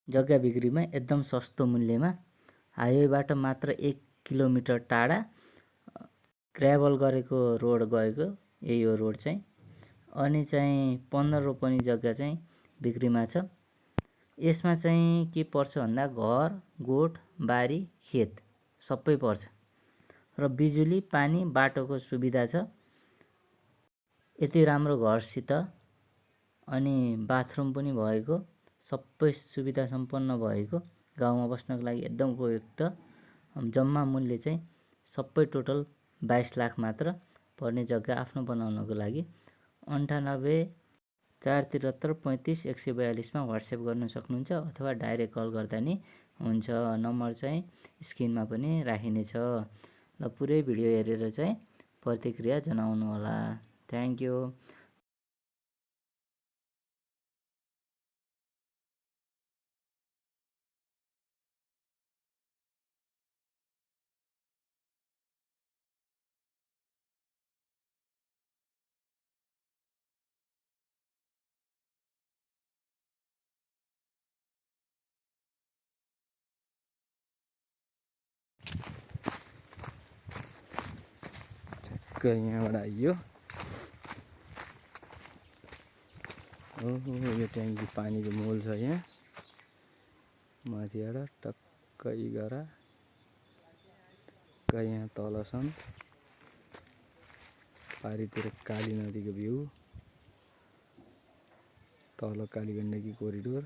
जग्गा बिक्रीमा एकदम सस्तो मूल्यमा हाइवेबाट मात्र 1 किलोमिटर टाढा ग्राभल गरेको रोड गएको यही हो रोड चाहिँ। अनि चाहिँ 15 रोपनी जग्गा चाहिँ बिक्रीमा छ। यसमा चाहिँ के पर्छ भन्दा घर, गोठ, बारी, खेत सबै पर्छ र बिजुली, पानी, बाटोको सुविधा छ। यति राम्रो घरसित अनि बाथरुम पनि भएको, सबै सुविधा सम्पन्न भएको गाउँमा बस्नको लागि एकदम उपयुक्त। जम्मा मूल्य चाहिँ सबै टोटल 22 लाख मात्र पर्ने जग्गा आफ्नो बनाउनको लागि 98 473 35 142 मा व्हाट्सएप गर्न सक्नुहुन्छ अथवा डाइरेक्ट कल गर्दा नि हुन्छ। नम्बर चाहिँ स्क्रिनमा पनि राखिनेछ। ल पुरै भिडियो हेरेर चाहिँ प्रतिक्रिया जनाउनु होला। Thank you. यहाँबाट आइयो। ओहो यो ट्याङ्की पानीको मोल छ यहाँ माथिबाट टक्कै गरा यहाँ तल छन्। पारितिर काली नदीको भ्यू, तल कालीगण्डकी कोरिडोर।